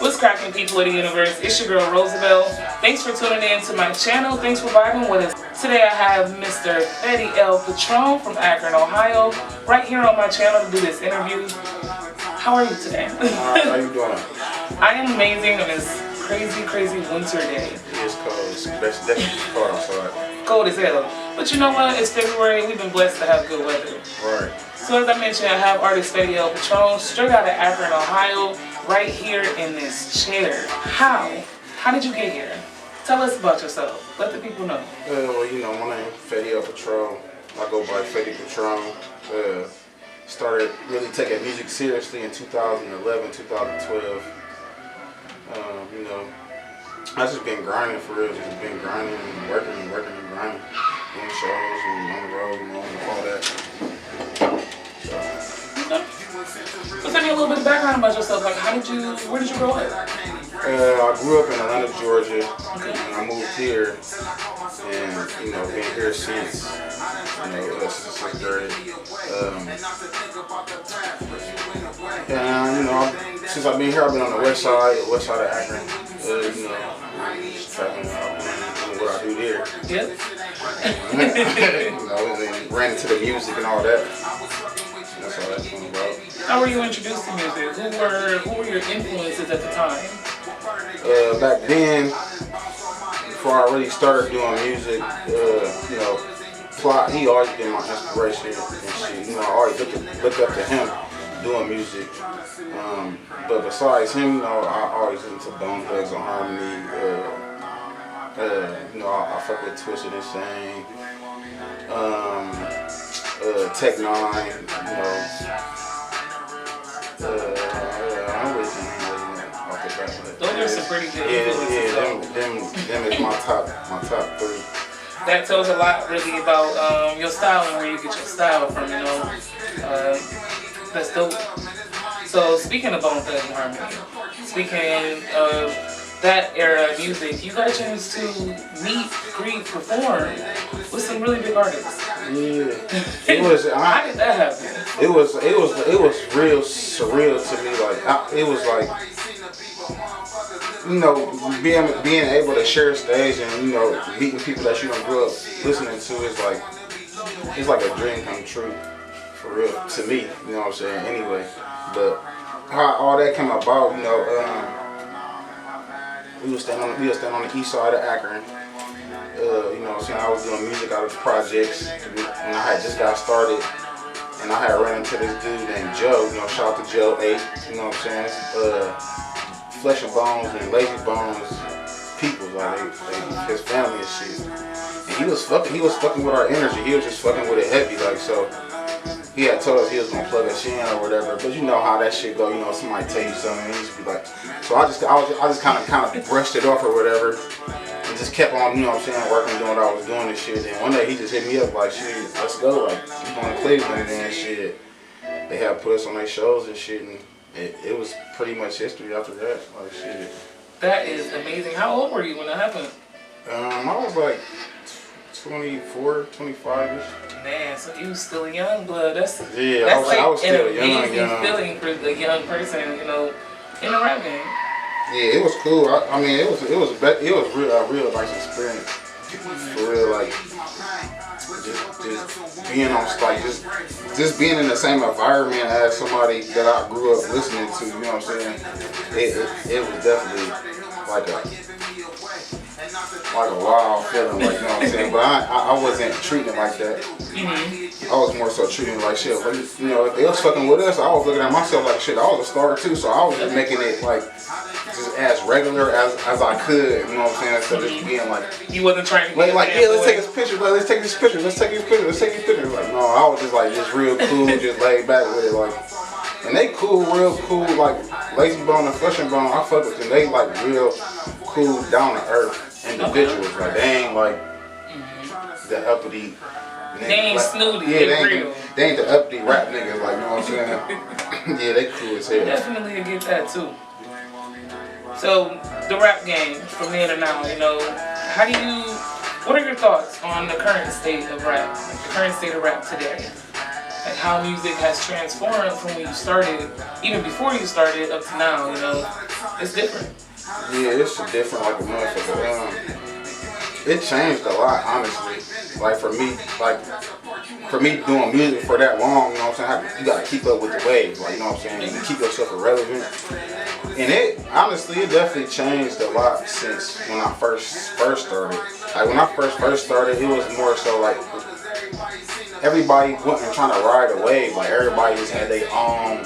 What's cracking, people of the universe? It's your girl Rosabelle. Thanks for tuning in to my channel. Thanks for vibing with us. Today I have Mr. Feddie El Patron from Akron, Ohio, right here on my channel to do this interview. How are you today? How you doing? I am amazing on this crazy winter day. It's cold. It's definitely cold outside. Cold as hell. But you know what? It's February. We've been blessed to have good weather. Right. So as I mentioned, I have Artist Feddie El Patron straight out of Akron, Ohio, right here in this chair. How did you get here? Tell us about yourself. Let the people know. Well, you know, my name is Feddie El Patron. I go by Feddie Patron. Started really taking music seriously in 2011, 2012. You know, I just been grinding for real. Just been grinding and working and grinding. Doing shows and on the road and all that. So tell me a little bit of background about yourself. Like, where did you grow up? I grew up in Atlanta, Georgia. And I moved here, and you know, been here since since 6th grade. And you know, since I've been here, I've been on the west side of Akron. You know, just traveling out and doing what I do there. Yep. You know, and then ran into the music and all that. That's all that's all about. How were you introduced to music? Who were your influences at the time? Back then, before I really started doing music, you know, Plot, he always been my inspiration and shit. You know, I always look up to him doing music. But besides him, you know, I always listen to Bone Thugs and Harmony. You know, I fuck with Twisted Insane. Tech Nine, you know. I don't really think off the bat. Those are some pretty good influences. Them is my top three. That tells a lot really about your style and where you get your style from, you know. That's dope. So speaking of Bone Thugs and Harmony, speaking of that era of music, you got a chance to meet, greet, perform with some really big artists. Yeah, it was. How did that happen? It was real surreal to me. Like it was like, you know, being able to share a stage and, you know, meeting people that you don't grew up listening to is like, it's like a dream come true, for real, to me, you know what I'm saying, anyway. But how all that came about, you know, we was standing on the east side of Akron. You know what I'm saying, I was doing music out of the projects when I had just got started, and I had ran into this dude named Joe, you know, shout out to Joe 8, you know what I'm saying, Flesh and Bones and Lazy Bones people, like his family and shit. And he was fucking with our energy. He was just fucking with it heavy, like, so he had told us he was gonna plug us in or whatever. But you know how that shit go. You know, somebody tell you something, and he just be like. So I just kind of brushed it off or whatever, and just kept on, you know what I'm saying, working, doing what I was doing and shit. And one day he just hit me up like, shit, let's go, like, we going to Cleveland and shit. They had put us on their shows and shit, and it was pretty much history after that, like, shit. That is amazing. How old were you when that happened? I was like 24, 25-ish. Man, so you was still a young blood. That's I was still an amazing feeling for a young person, you know, in a rap game. Yeah, it was cool. I mean, it was real nice experience. For real, like just being on, like just being in the same environment as somebody that I grew up listening to. You know what I'm saying? It was definitely like a wild feeling, like, you know what I'm saying? But I wasn't treating it like that. I was more so treating it like shit. Like, you know, if they was fucking with us, I was looking at myself like shit. I was a star too, so I was just making it like just as regular as I could. You know what I'm saying? Instead of just being like, you wasn't trying to like yeah, let's take this picture. Like, let's take these pictures. Let's take these pictures. Like, no, I was just like just real cool, just laid back with it, like. And they cool, real cool, like Lazy Bone and Flesh and Bone. I fuck with them. They like real cool, down to earth individuals. Like, they ain't like the uppity. They ain't like, snooty. Yeah, they ain't the uppity rap niggas. Like, you know what I'm saying? Yeah, they cool as hell. Definitely get that too. So the rap game from then to now, you know, what are your thoughts on the current state of rap, the current state of rap today? and how music has transformed from when you started, even before you started, up to now, you know. It's different. Yeah, it's a different like a motherfucker. It changed a lot, honestly. Like for me doing music for that long, you know what I'm saying? You gotta keep up with the wave, like you know what I'm saying? You keep yourself relevant. And it honestly, it definitely changed a lot since when I first started. Like when I first started, it was more so like everybody wasn't trying to ride a wave. Like everybody just had their own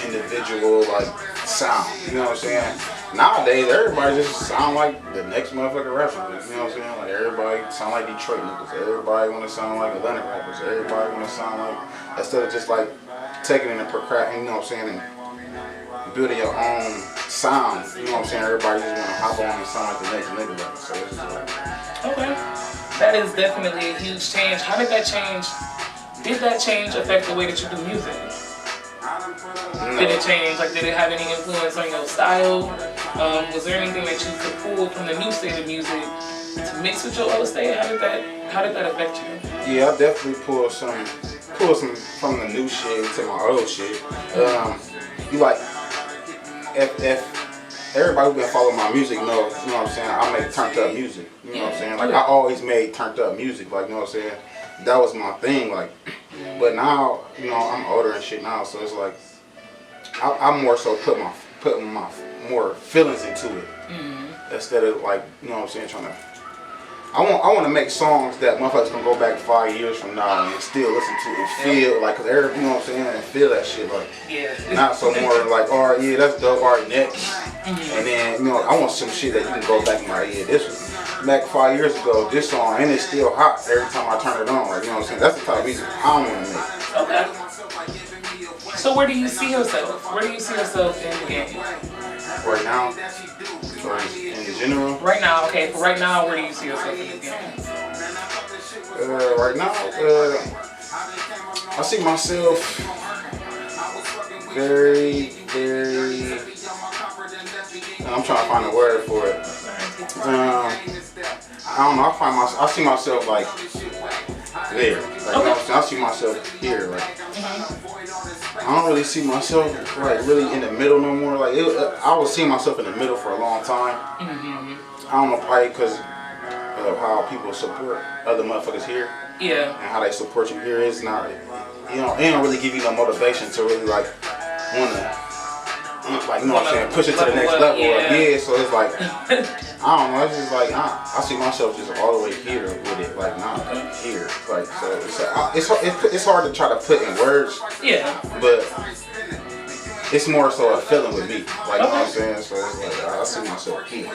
individual like sound. You know what I'm saying? Nowadays, everybody just sound like the next motherfucker rapper. You know what I'm saying? Like everybody sound like Detroit niggas. Everybody want to sound like Atlanta rappers. Everybody want to sound like, instead of just like taking it and procrastinating, you know what I'm saying, and building your own sound. You know what I'm saying? Everybody just want to hop on and sound like the next nigga rapper. So it's just like, Okay. That is definitely a huge change. How did that change? Did that change affect the way that you do music? no. Did it change? Like, did it have any influence on your style? Was there anything that you could pull from the new state of music to mix with your old state? How did that affect you? Yeah, I definitely pulled some from the new shit to my old shit. You like, if everybody who been following my music know, you know what I'm saying, I make turned up music. You know what I'm saying? Like I always made turned up music, like you know what I'm saying? That was my thing, like. But now, you know, I'm older and shit now, so it's like I'm more so putting my more feelings into it instead of like, you know what I'm saying, trying to. I want to make songs that motherfuckers can go back 5 years from now and still listen to and feel like, cause every, you know what I'm saying, and feel that shit like. Not so more like, alright, yeah, that's dope, alright, next. And then, you know, I want some shit that you can go back and like, yeah, this was back 5 years ago, this song, and it's still hot every time I turn it on. Like, you know what I'm saying? That's the type of music I want to make. Okay. So where do you see yourself? Where do you see yourself in the game? Right now, or in general? Right now, okay. For right now, where do you see yourself in the game? Right now, I see myself very, I'm trying to find a word for it. I don't know. I see myself like there. Like, you know what I'm saying? I see myself here. Like, I don't really see myself like really in the middle no more. Like I was seeing myself in the middle for a long time. I don't know, probably because of how people support other motherfuckers here. Yeah. And how they support you here. It's not, you know, it don't really give you no motivation to really like wanna. Like, you know what I'm saying, push it to the next level. Yeah, so it's like, I don't know, it's just like, I see myself just all the way here with it, like, not here. Like, so it's hard to try to put in words. Yeah. But it's more so a feeling with me. Like, you know what I'm saying? So it's like, I see myself here.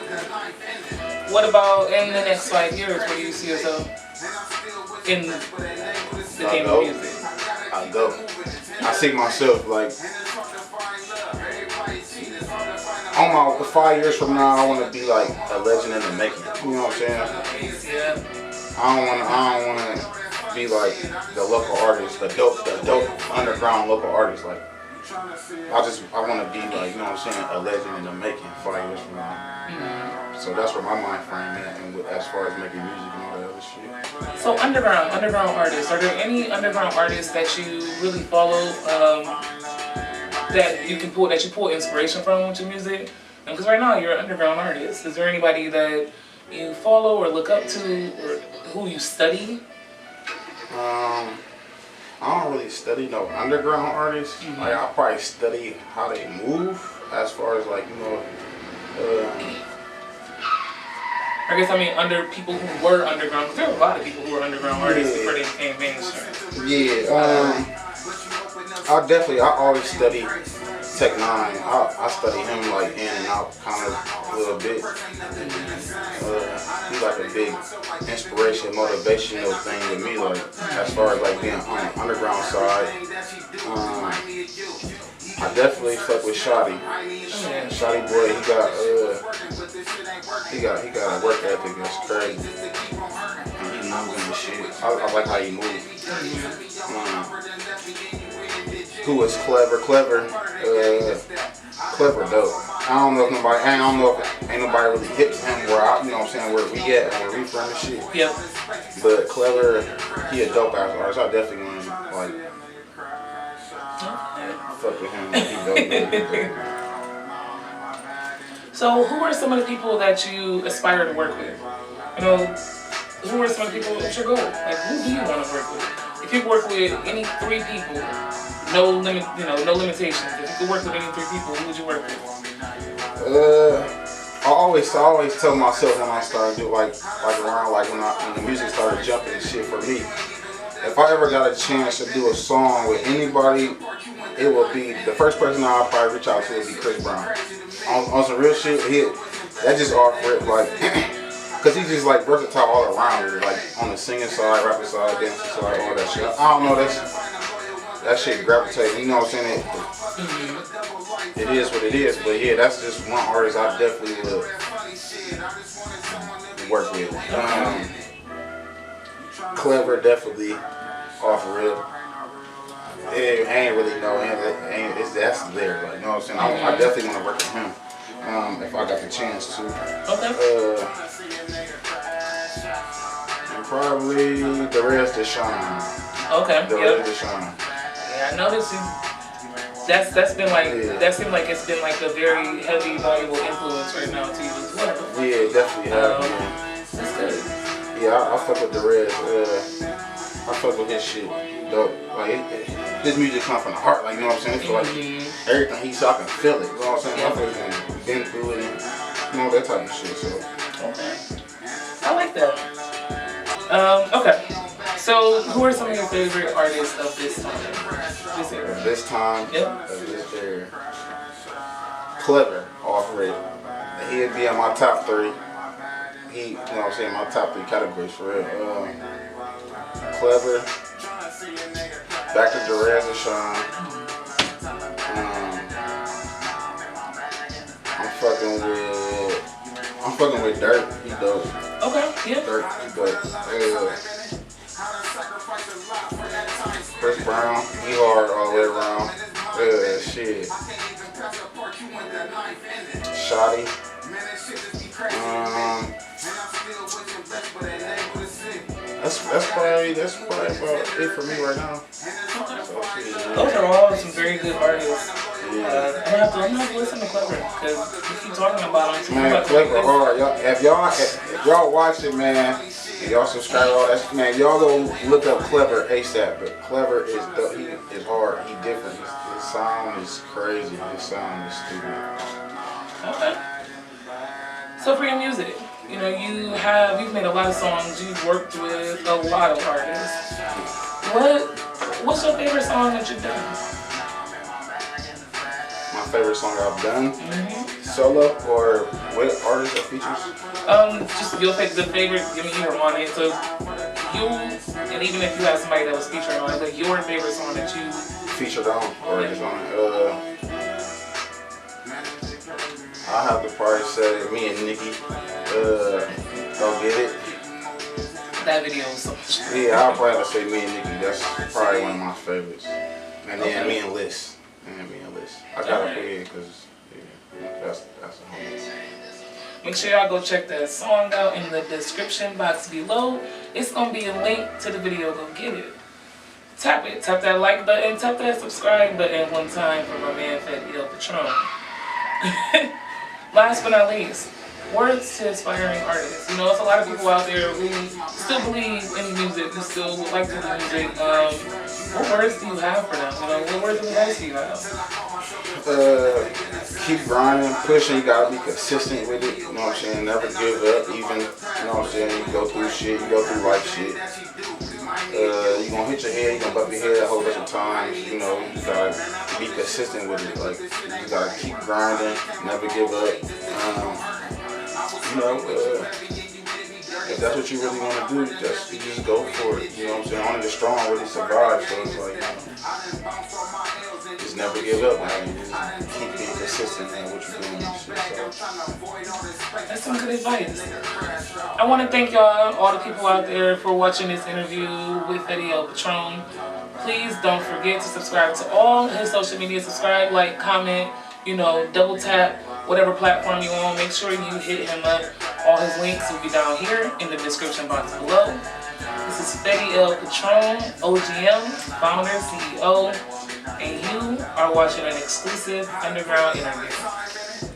What about in the next 5 years? Where do you see yourself in the game of music? I go. I see myself like, on my 5 years from now, I want to be like a legend in the making. You know what I'm saying? Yeah. I don't want to be like the local artist, the dope underground local artist. Like, I want to be like, you know what I'm saying, a legend in the making 5 years from now. So that's where my mind frame is, and as far as making music and all that other shit. So underground artists. Are there any underground artists that you really follow? That you pull inspiration from with your music? Because right now you're an underground artist. Is there anybody that you follow or look up to, or who you study? I don't really study no underground artists. Like, I probably study how they move, as far as like, you know, I guess I mean under people who were underground. Because there are a lot of people who were underground artists before they became mainstream. Yeah. I always study Tech Nine. I study him like in and out kind of a little bit. He's like a big inspiration, motivational thing with me, like as far as like being on the underground side. I definitely fuck with Shotty. Shotty boy, he got a work ethic that's crazy. And he moving the shit. I like how he moves. Who is clever dope. I don't know if ain't nobody really hits him where you know what I'm saying, where we at, where we from and shit. Yep. But Clever, he a dope ass artist. I definitely want to like fuck with him. He dope. So who are some of the people that you aspire to work with? You know, who are some of the people that's your goal? Like, who do you want to work with? If you could work with any 3 people, no limit, you know, no limitations. If you could work with any 3 people, who would you work with? I always tell myself when I started do like around like when the music started jumping and shit for me. If I ever got a chance to do a song with anybody, it would be the first person I'll probably reach out to would be Chris Brown. On some real shit, that just off rip like, cause he's just like versatile all around with it, like on the singing side, rapping side, dancing side, all that shit. I don't know, that shit gravitates. You know what I'm saying? It is what it is, but yeah, that's just one artist I definitely would work with. Clever, definitely off rip. I ain't really know, that's there, like, you know what I'm saying? I definitely want to work with him if I got the chance to. Okay. And probably the rest of Sean. Okay. The rest of Sean. Yeah, I noticed that's been like that seemed like it's been like a very heavy, valuable influence right now to you as well. Yeah, definitely have. That's good. Yeah, I fuck with the Rez. I fuck with his shit. Dope. Like his music comes from the heart. Like, you know what I'm saying? It's like everything he saw, I can feel it. You know what I'm saying? I feel like he's been through it and you know that type of shit. So. Okay. I like that. Okay. So, who are some of your favorite artists of this time? This time? Yep. Of this era. Clever, off rip. He'd be in my top 3. You know what I'm saying? My top 3 categories for real. Clever. Back to Derez and Sean. I'm fucking with Dirt. He dope. Okay. Yeah. Dirt. He dope. Chris Brown, he hard all the way around. Shit. Shotty. That's probably about it for me right now. Those are all some very good artists. Yeah. I'm gonna have to listen to Clever because you keep talking about them. Man, Clever hard. If y'all watch it, man, and y'all subscribe to all that, man, y'all go look up Clever ASAP. But Clever is hard. He different. His sound is crazy. His sound is stupid. Okay. So for your music, you know, you've made a lot of songs. You've worked with a lot of artists. What's your favorite song that you've done? My favorite song I've done, solo or with artists or features? Just your favorite. I mean, you were on it, so you, and even if you have somebody that was featured on it, like your favorite song that you featured on or is on it. I have to probably say me and Nikki. Don't get it. That video was so much. Yeah, I'll probably have to say me and Nikki. That's probably one of my favorites. And then me and Liz. I gotta put it because that's a home. Make sure y'all go check that song out in the description box below. It's gonna be a link to the video. Go get it. Tap it. Tap that like button. Tap that subscribe button one time for my man Feddie El Patron. Last but not least, words to aspiring artists. You know, there's a lot of people out there who still believe in music, who still would like to do music. What words do you have for them? You know, what words of advice do you have? Keep grinding, pushing. You gotta be consistent with it. You know what I'm saying? Never give up. Even, you know what I'm saying? You go through shit. You go through life shit. You gonna hit your head. You gonna bump your head a whole bunch of times. You know, you gotta be consistent with it. Like, you gotta keep grinding. Never give up. You know, if that's what you really want to do, you just go for it. You know what I'm saying? Only the strong really survive. So it's like, just never give up, man. Just keep being consistent in what you're doing. That's some good advice. I want to thank y'all, all the people out there, for watching this interview with Feddie El Patron. Please don't forget to subscribe to all his social media. Subscribe, like, comment, you know, double tap whatever platform you on. Make sure you hit him up. All his links will be down here in the description box below. This is Feddie El Patron, OGM, founder, CEO, and you are watching an exclusive underground interview.